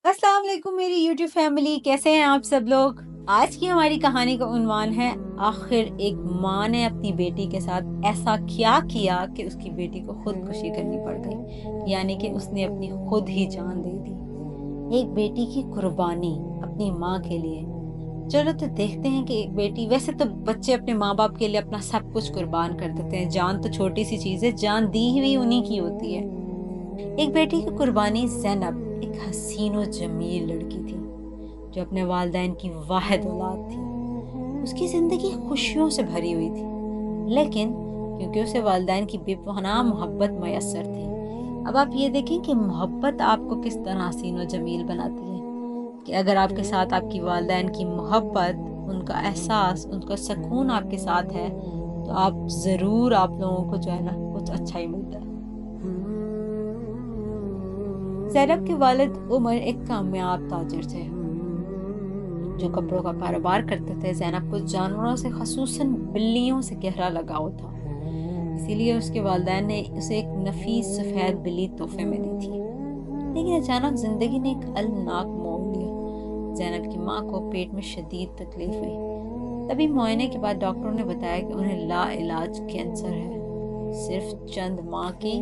अस्सलाम वालेकुम मेरी यूट्यूब फैमिली, कैसे हैं आप सब लोग। आज की हमारी कहानी का उन्वान है आखिर एक माँ ने अपनी बेटी के साथ ऐसा क्या किया कि उसकी बेटी को खुदकुशी करनी पड़ गई, यानी कि उसने अपनी खुद ही जान दे दी। एक बेटी की कुर्बानी अपनी माँ के लिए। चलो तो देखते हैं कि एक बेटी, वैसे तो बच्चे अपने माँ बाप के लिए अपना सब कुछ कुर्बान कर देते हैं, जान तो छोटी सी चीज़ है, जान दी हुई उन्हीं की होती है। एक बेटी की कुर्बानी ज़ैनब एक हसीन और जमील लड़की थी जो अपने वालिदैन की वाहिद औलाद थी। उसकी ज़िंदगी खुशियों से भरी हुई थी, लेकिन क्योंकि उसे वालिदैन की बेपनाह मोहब्बत मैसर थी। अब आप ये देखें कि मोहब्बत आपको किस तरह हसीन और जमील बनाती है, कि अगर आपके साथ आपकी वालिदैन की मोहब्बत, उनका एहसास, उनका सुकून आपके साथ है, तो आप ज़रूर, आप लोगों को जो है ना, कुछ अच्छा ही मिलता है। ज़ैनब के वालिद उमर एक कामयाब ताजिर थे जो कपड़ों का कारोबार करते थे। ज़ैनब को जानवरों से, खसूसन बिल्लियों से गहरा लगाव था, इसीलिए उसके वालिदैन ने उसे एक नफीस सफ़ेद बिल्ली तोहफे में दी थी। लेकिन अचानक जिंदगी ने एक अलनाक मोड़ लिया। ज़ैनब की माँ को पेट में शदीद तकलीफ हुई। तभी मुआयने के बाद डॉक्टरों ने बताया कि उन्हें ला इलाज कैंसर है। सिर्फ चंद माह की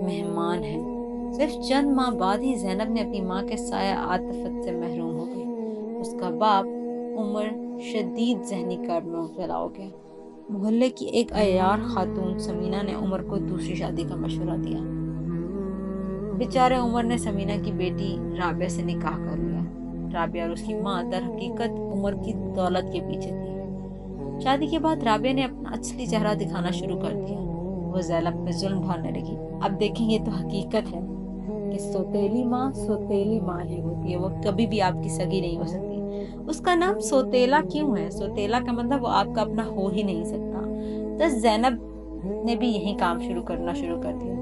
मेहमान है। सिर्फ चंद माह बाद ही ज़ैनब ने अपनी माँ के साया आतिफत से महरूम हो गई। उसका बाप उमर शदीद जहनी कर्ब में मुब्तला हो गया। मोहल्ले की एक अय्यार खातून समीना ने उमर को दूसरी शादी का मशवरा दिया। बेचारे उमर ने समीना की बेटी राबिया से निकाह कर लिया। राबिया और उसकी माँ दर हकीकत उमर की दौलत के पीछे थी। शादी के बाद राबिया ने अपना असली चेहरा दिखाना शुरू कर दिया। वो ज़ैनब पे जुल्म ढाने लगी। अब देखेंगे तो हकीकत है कि सौतेली माँ ही होती है, वो कभी भी आपकी सगी नहीं हो सकती। उसका नाम सौतेला क्यों है? सौतेला का मतलब वो आपका अपना हो ही नहीं सकता। तो ज़ैनब ने भी यही काम करना शुरू कर दिया।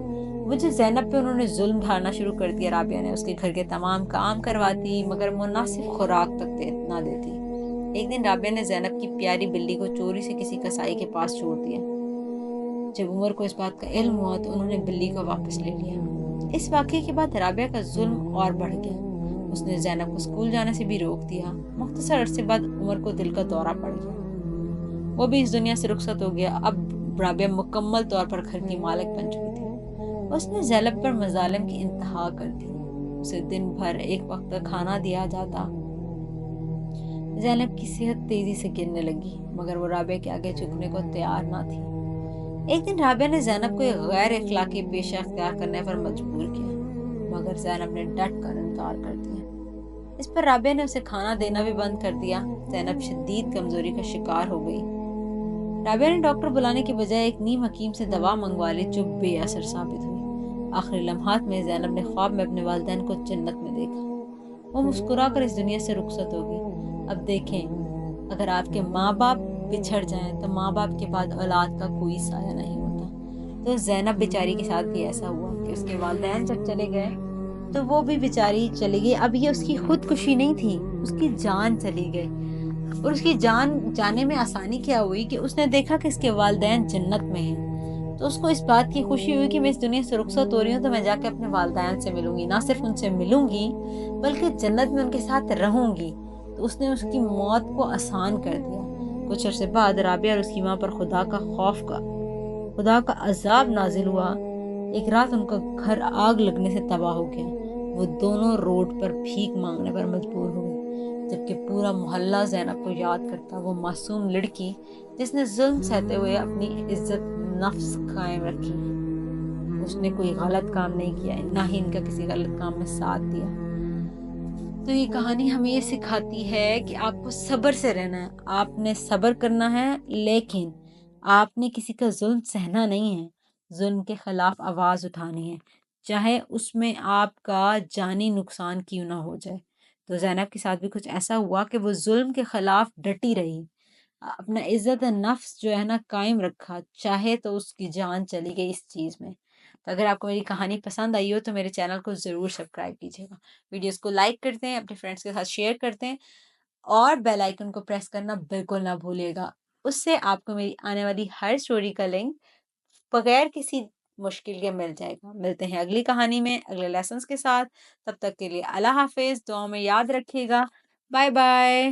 वो जो ज़ैनब पे उन्होंने जुल्म ढाना शुरू कर दिया। राबिया ने उसके घर के तमाम काम करवाती, मगर मुनासिब खुराक तक ना देती। एक दिन राबिया ने ज़ैनब की प्यारी बिल्ली को चोरी से किसी कसाई के पास छोड़ दिया। जब उमर को इस बात का इल्म हुआ तो उन्होंने बिल्ली को वापस ले लिया। इस वाक़ये के बाद राबिया का जुल्म और बढ़ गया। उसने ज़ैनब को स्कूल जाने से भी रोक दिया। मुख्तसर अरसे बाद उमर को दिल का दौरा पड़ गया। वो भी इस दुनिया से रुखसत हो गया। अब राबिया मुकम्मल तौर पर घर की मालिक बन चुकी थी। उसने ज़ैनब पर मज़ालिम की इंतहा कर दी। उसे दिन भर एक वक्त का खाना दिया जाता। ज़ैनब की सेहत तेजी से गिरने लगी, मगर वो राबिया के आगे झुकने को तैयार ना थी। एक दिन राबिया ने ज़ैनब को एक गैर अखलाकी पेशा अख्तियार करने पर मजबूर किया, मगर ज़ैनब ने डट कर इनकार कर दिया। इस पर राबिया ने उसे खाना देना भी बंद कर दिया। ज़ैनब शदीद कमजोरी का शिकार हो गई। राबिया ने डॉक्टर बुलाने के बजाय एक नीम हकीम से दवा मंगवा ली, जो बेअसर साबित हुई। आखिरी लम्हात में ज़ैनब ने ख्वाब में अपने वालिदैन को जन्नत में देखा। वो मुस्कुरा कर इस दुनिया से रुखसत हो गई। अब देखें, अगर आपके माँ बाप बिछड़ जाएं तो माँ बाप के बाद औलाद का कोई साया नहीं होता। तो ज़ैनब बेचारी के साथ भी ऐसा हुआ कि उसके वालिदैन जब चले गए तो वो भी बेचारी चली गई। अब ये उसकी खुदकुशी नहीं थी, उसकी जान चली गई। और उसकी जान जाने में आसानी क्या हुई कि उसने देखा कि इसके वालिदैन जन्नत में हैं। तो उसको इस बात की खुशी हुई कि मैं इस दुनिया से रुखसत हो रही हूँ, तो मैं जाके अपने वालिदैन से मिलूंगी। ना सिर्फ उनसे मिलूंगी, बल्कि जन्नत में उनके साथ रहूंगी। तो उसने उसकी मौत को आसान कर दिया। कुछ अरसे बाद राबिया और उसकी माँ पर खुदा का अजाब नाजिल हुआ। एक रात उनका घर आग लगने से तबाह हो गया। वो दोनों रोड पर भीख मांगने पर मजबूर हो गई, जबकि पूरा मोहल्ला ज़ैनब को याद करता। वो मासूम लड़की जिसने जुल्म सहते हुए अपनी इज्जत नफ्स कायम रखी। उसने कोई गलत काम नहीं किया, ना ही इनका किसी गलत काम में साथ दिया। तो ये कहानी हमें ये सिखाती है कि आपको सब्र से रहना है, आपने सब्र करना है, लेकिन आपने किसी का जुल्म सहना नहीं है। जुल्म के खिलाफ आवाज़ उठानी है, चाहे उसमें आपका जानी नुकसान क्यों ना हो जाए। तो ज़ैनब के साथ भी कुछ ऐसा हुआ कि वो जुल्म के खिलाफ डटी रही, अपना इज्जत नफ्स जो है ना कायम रखा, चाहे तो उसकी जान चली गई इस चीज़ में। तो अगर आपको मेरी कहानी पसंद आई हो तो मेरे चैनल को ज़रूर सब्सक्राइब कीजिएगा, वीडियोस को लाइक करते हैं, अपने फ्रेंड्स के साथ शेयर करते हैं, और बेल आइकन को प्रेस करना बिल्कुल ना भूलिएगा। उससे आपको मेरी आने वाली हर स्टोरी का लिंक बगैर किसी مشکل کے مل جائے گا۔ ملتے ہیں اگلی کہانی میں اگلے لیسنز کے ساتھ، تب تک کے لیے اللہ حافظ، دعاؤں میں یاد رکھیے گا، بائے بائے۔